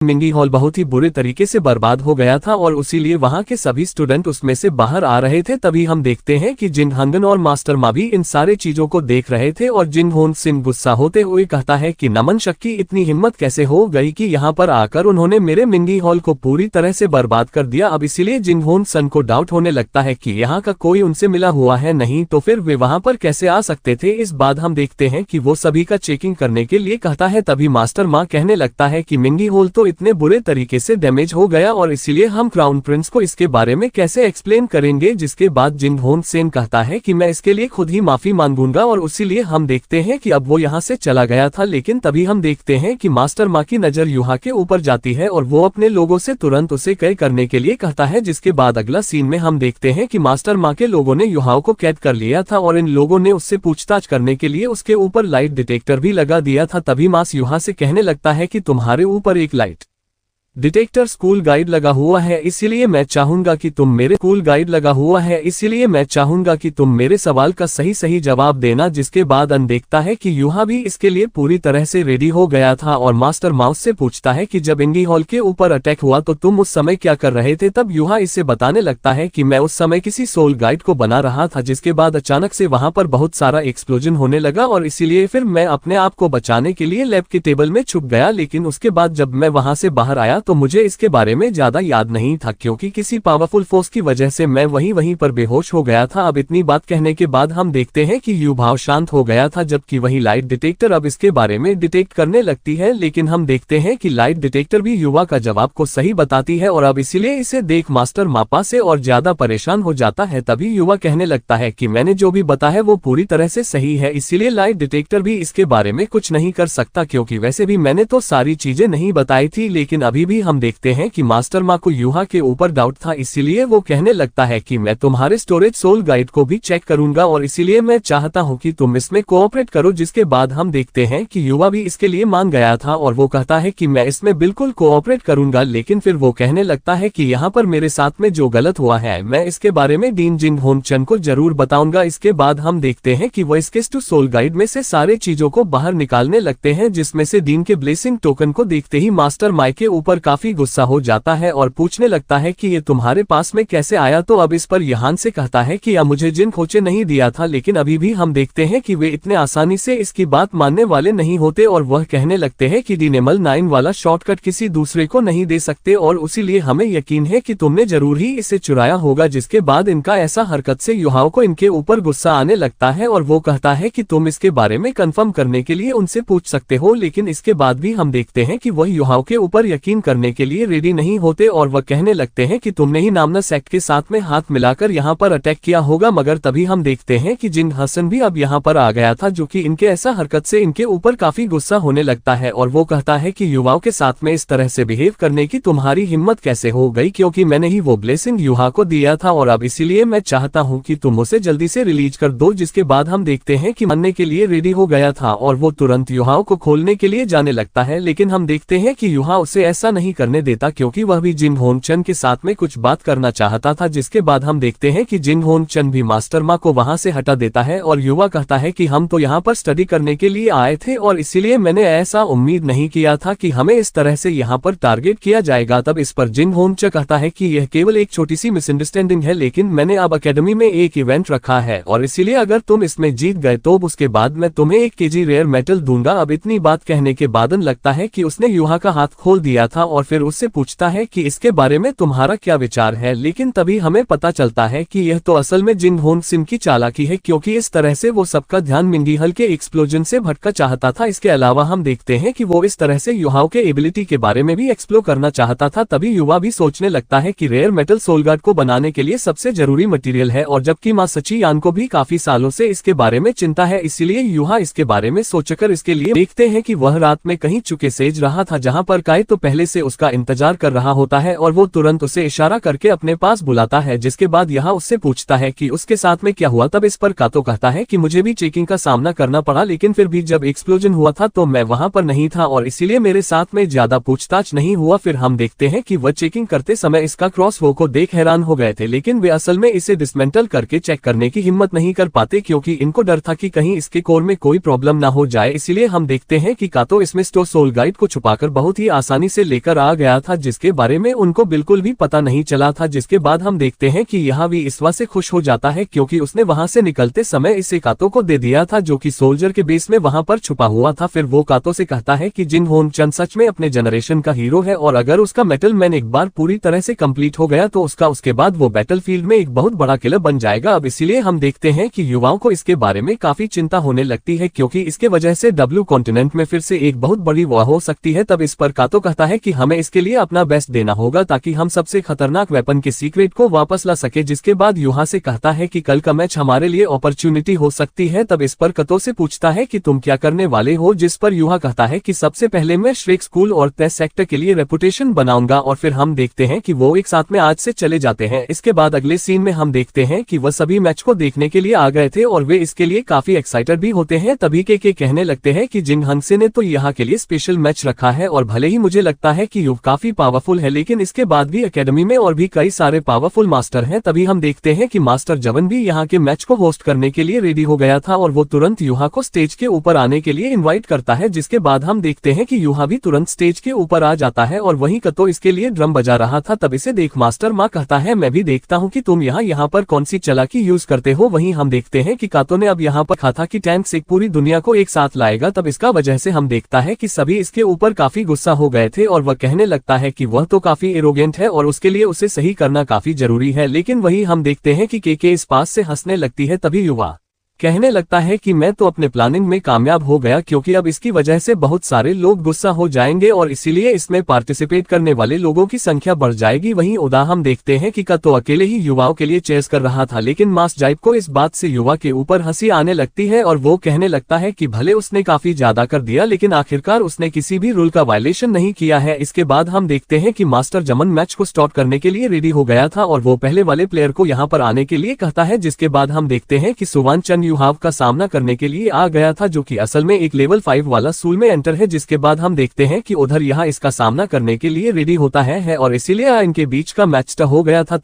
मिंगी hall बहुत ही बुरे तरीके से बर्बाद हो गया था और उसीलिए वहां के सभी स्टूडेंट उसमें से बाहर आ रहे थे। तभी हम देखते हैं कि जिन हंगन और मास्टर मा भी इन सारे चीजों को देख रहे थे और जिन होन सिन गुस्सा होते हुए कहता है कि नमन शक्की इतनी हिम्मत कैसे हो गई कि यहाँ पर आकर उन्होंने मेरे मिंगी हॉल को पूरी तरह से बर्बाद कर दिया। अब इसीलिए जिन होन सन को डाउट होने लगता है कि यहाँ का कोई उनसे मिला हुआ है, नहीं तो फिर वे वहां पर कैसे आ सकते थे। इस बाद हम देखते हैं कि वो सभी का चेकिंग करने के लिए कहता है। तभी मास्टर माँ कहने लगता है कि मिंगी हॉल तो इतने बुरे तरीके से डैमेज हो गया और इसीलिए हम क्राउन प्रिंस को इसके बारे में कैसे एक्सप्लेन करेंगे। जिसके बाद जिन होन सेन कहता है कि मैं इसके लिए खुद ही माफी मांगूंगा और उसीलिए हम देखते हैं कि अब वो यहाँ से चला गया था। लेकिन तभी हम देखते हैं कि मास्टर माँ की नजर युहा के ऊपर जाती है और वो अपने लोगों से तुरंत उसे कैद करने के लिए कहता है। जिसके बाद अगला सीन में हम देखते हैं कि मास्टर माँ के लोगों ने युहाओं को कैद कर लिया था और इन लोगों ने उससे पूछताछ करने के लिए उसके ऊपर लाइट डिटेक्टर भी लगा दिया था। तभी मास युहा से कहने लगता है कि तुम्हारे ऊपर एक लाइट डिटेक्टर स्कूल गाइड लगा हुआ है, इसीलिए मैं चाहूंगा कि तुम मेरे स्कूल गाइड लगा हुआ है इसीलिए मैं चाहूंगा कि तुम मेरे सवाल का सही सही जवाब देना। जिसके बाद अन देखता है कि युहा भी इसके लिए पूरी तरह से रेडी हो गया था और मास्टर माउस से पूछता है कि जब इंगी हॉल के ऊपर अटैक हुआ तो तुम उस समय क्या कर रहे थे। तब युहा इसे बताने लगता है कि मैं उस समय किसी सोल गाइड को बना रहा था। जिसके बाद अचानक से वहां पर बहुत सारा एक्सप्लोजन होने लगा और इसीलिए फिर मैं अपने आप को बचाने के लिए लैब के टेबल में छुप गया। लेकिन उसके बाद जब मैं वहां से बाहर आया तो मुझे इसके बारे में ज्यादा याद नहीं था, क्योंकि किसी पावरफुल फोर्स की वजह से मैं वहीं पर बेहोश हो गया था। अब इतनी बात कहने के बाद हम देखते हैं कि युभाव शांत हो गया था, जबकि वही लाइट डिटेक्टर अब इसके बारे में डिटेक्ट करने लगती है। लेकिन हम देखते हैं कि लाइट डिटेक्टर भी युवा का जवाब को सही बताती है और अब इसीलिए इसे देख मास्टर मापा से और ज्यादा परेशान हो जाता है। तभी युवा कहने लगता है कि मैंने जो भी बताया है वो पूरी तरह से सही है, इसीलिए लाइट डिटेक्टर भी इसके बारे में कुछ नहीं कर सकता, क्योंकि वैसे भी मैंने तो सारी चीजें नहीं बताई थी। लेकिन अभी भी हम देखते हैं कि मास्टर माँ को युहा के ऊपर डाउट था, इसीलिए वो कहने लगता है कि मैं तुम्हारे स्टोरेज सोल गाइड को भी चेक करूंगा और इसीलिए मैं चाहता हूं कि तुम इसमें कोऑपरेट करो। जिसके बाद हम देखते हैं कि युवा भी इसके लिए मान गया था और वो कहता है कि मैं इसमें बिल्कुल कोऑपरेट करूंगा। लेकिन फिर वो कहने लगता है कि यहाँ पर मेरे साथ में जो गलत हुआ है मैं इसके बारे में डीन जिंग होन चन को जरूर बताऊंगा। इसके बाद हम देखते हैं कि वो इसके सोल गाइड में से सारे चीजों को बाहर निकालने लगते हैं, जिसमें से डीन के ब्लेसिंग टोकन को देखते ही मास्टर माई के ऊपर काफी गुस्सा हो जाता है और पूछने लगता है कि ये तुम्हारे पास में कैसे आया। तो अब इस पर यहान से कहता है कि मुझे जिन खोचे नहीं दिया था। लेकिन अभी भी हम देखते हैं कि वे इतने आसानी से इसकी बात मानने वाले नहीं होते और वह कहने लगते हैं कि डीनेमल 9 वाला शॉर्टकट किसी दूसरे को नहीं दे सकते और उसीलिए हमें यकीन है कि तुमने जरूर ही इसे चुराया होगा। जिसके बाद इनका ऐसा हरकत से युहाओं को इनके ऊपर गुस्सा आने लगता है और वो कहता है कि तुम इसके बारे में कंफर्म करने के लिए उनसे पूछ सकते हो। लेकिन इसके बाद भी हम देखते हैं कि वह युहाओं के ऊपर यकीन करने के लिए रेडी नहीं होते और वह कहने लगते हैं कि तुमने ही नामना सेक्ट के साथ में हाथ मिलाकर यहाँ पर अटैक किया होगा। मगर तभी हम देखते हैं कि जिन हसन भी अब यहाँ पर आ गया था, जो कि इनके ऐसा हरकत से इनके ऊपर काफी गुस्सा होने लगता है और वो कहता है कि युवाओं के साथ में इस तरह से बिहेव करने की तुम्हारी हिम्मत कैसे हो गई, क्योंकि मैंने ही वो ब्लेसिंग युहा को दिया था और अब इसीलिए मैं चाहता हूँ कि तुम उसे जल्दी से रिलीज कर दो। जिसके बाद हम देखते हैं कि मानने के लिए रेडी हो गया था और वो तुरंत युहाओं को खोलने के लिए जाने लगता है। लेकिन हम देखते हैं कि युहा उसे ऐसा नहीं करने देता, क्योंकि वह भी जिन होन चन के साथ में कुछ बात करना चाहता था। जिसके बाद हम देखते हैं कि जिन होन चन भी मास्टर माँ को वहां से हटा देता है और युवा कहता है कि हम तो यहाँ पर स्टडी करने के लिए आए थे और इसीलिए मैंने ऐसा उम्मीद नहीं किया था कि हमें इस तरह से यहाँ पर टारगेट किया जाएगा। तब इस पर जिन होन च कहता है कि यह केवल एक छोटी सी मिसअंडरस्टैंडिंग है, लेकिन मैंने अब अकेडमी में एक इवेंट रखा है और इसीलिए अगर तुम इसमें जीत गए तो उसके बाद मैं तुम्हें 1 केजी रेयर मेटल दूंगा। अब इतनी बात कहने के बाद लगता है कि उसने युहा का हाथ खोल दिया था और फिर उससे पूछता है कि इसके बारे में तुम्हारा क्या विचार है। लेकिन तभी हमें पता चलता है कि यह तो असल में जिन होन सिम की चालाकी है, क्योंकि इस तरह से वो सबका ध्यान मिंगी हल के एक्सप्लोजन से भटका चाहता था। इसके अलावा हम देखते हैं कि वो इस तरह से युवाओं के एबिलिटी के बारे में भी एक्सप्लोर करना चाहता था। तभी युवा भी सोचने लगता है कि रेयर मेटल सोलगार्ड को बनाने के लिए सबसे जरूरी मटेरियल है और जबकि माँ सची यान को भी काफी सालों से इसके बारे में चिंता है, इसीलिए युवा इसके बारे में सोचकर इसके लिए देखते हैं कि वह रात में कहीं चुके सेज रहा था, जहाँ पर काय तो पहले से उसका इंतजार कर रहा होता है और वो तुरंत उसे इशारा करके अपने पास बुलाता है। जिसके बाद यहाँ उससे पूछता है कि उसके साथ में क्या हुआ। तब इस पर कातो कहता है कि मुझे भी चेकिंग का सामना करना पड़ा, लेकिन फिर भी जब एक्सप्लोजन हुआ था तो मैं वहां पर नहीं था और इसीलिए मेरे साथ में ज्यादा पूछताछ नहीं हुआ। फिर हम देखते हैं कि वह चेकिंग करते समय इसका क्रॉस वो को देख हैरान हो गए थे, लेकिन वे असल में इसे डिसमेंटल करके चेक करने की हिम्मत नहीं कर पाते, क्योंकि इनको डर था कि कहीं इसके कोर में कोई प्रॉब्लम ना हो जाए। इसीलिए हम देखते हैं कि कातो इसमें स्टोर सोल गाइड को छुपाकर बहुत ही आसानी से लेकर लेकर आ गया था जिसके बारे में उनको बिल्कुल भी पता नहीं चला था। जिसके बाद हम देखते हैं कि यहाँ भी इस्वा से खुश हो जाता है क्योंकि उसने वहां से निकलते समय इसे कातो को दे दिया था जो कि सोल्जर के बेस में वहां पर छुपा हुआ था। फिर वो कातो से कहता है कि जिन होन चन सच में अपने जनरेशन का हीरो है और अगर उसका मेटल मैन एक बार पूरी तरह से कंप्लीट हो गया तो उसके बाद वो बैटलफील्ड में एक बहुत बड़ा किलर बन जाएगा। अब इसीलिए हम देखते हैं कि युवाओं को इसके बारे में काफी चिंता होने लगती है क्योंकि इसके वजह से डब्ल्यू कॉन्टिनेंट में फिर से एक बहुत बड़ी वॉर हो सकती है। तब इस पर कातो कहता है कि हमें इसके लिए अपना बेस्ट देना होगा ताकि हम सबसे खतरनाक वेपन के सीक्रेट को वापस ला सके। जिसके बाद युहा से कहता है कि कल का मैच हमारे लिए अपॉर्चुनिटी हो सकती है। तब इस पर कातो से पूछता है कि तुम क्या करने वाले हो, जिस पर युहा कहता है कि सबसे पहले मैं श्रेक स्कूल और टेस्ट सेक्टर के लिए रेपुटेशन बनाऊंगा। और फिर हम देखते हैं कि वो एक साथ में आज से चले जाते हैं। इसके बाद अगले सीन में हम देखते हैं कि वह सभी मैच को देखने के लिए आ गए थे और वे इसके लिए काफी एक्साइटेड भी होते हैं। तभी के कहने लगते हैं कि जिंग हंगसे ने तो यहाँ के लिए स्पेशल मैच रखा है और भले ही मुझे लगता है कि युव काफी पावरफुल है लेकिन इसके बाद भी एकेडमी में और भी कई सारे पावरफुल मास्टर हैं। तभी हम देखते हैं कि मास्टर जवन भी यहाँ के मैच को होस्ट करने के लिए रेडी हो गया था और वो तुरंत युहा को स्टेज के ऊपर आने के लिए इन्वाइट करता है। जिसके बाद हम देखते हैं कि युहा भी तुरंत स्टेज के ऊपर आ जाता है और वहीं कातो इसके लिए ड्रम बजा रहा था। तब इसे देख मास्टर माँ कहता है मैं भी देखता हूँ कि तुम यहाँ पर कौन सी चालाकी यूज करते हो। वहीं हम देखते हैं कि कातो ने अब यहाँ पर कहा था कि टैंक्स एक पूरी दुनिया को एक साथ लाएगा। तब इसका वजह से हम देखता है कि सभी इसके ऊपर काफी गुस्सा हो गए थे और वह कहने लगता है कि वह तो काफी एरोगेंट है और उसके लिए उसे सही करना काफी जरूरी है। लेकिन वही हम देखते हैं कि के इस पास से हंसने लगती है। तभी युवा कहने लगता है कि मैं तो अपने प्लानिंग में कामयाब हो गया क्योंकि अब इसकी वजह से बहुत सारे लोग गुस्सा हो जाएंगे और इसीलिए इसमें पार्टिसिपेट करने वाले लोगों की संख्या बढ़ जाएगी। वहीं उदा हम देखते हैं कि कातो अकेले ही युवाओं के लिए चेस कर रहा था लेकिन मास जाइब को इस बात से युवा के ऊपर हंसी आने लगती है और वो कहने लगता है कि भले उसने काफी ज्यादा कर दिया लेकिन आखिरकार उसने किसी भी रूल का वायलेशन नहीं किया है। इसके बाद हम देखते हैं कि मास्टर जमन मैच को स्टार्ट करने के लिए रेडी हो गया था और वो पहले वाले प्लेयर को यहाँ पर आने के लिए कहता है। जिसके बाद हम देखते हैं कि सुवान चन युहाव का सामना करने के लिए आ गया था जो कि असल में एक लेवल 5 वाला सूल में एंटर है। जिसके बाद हम देखते हैं कि उधर यहाँ इसका सामना करने के लिए रेडी होता है और इसीलिए इनके बीच का मैच हो गया था।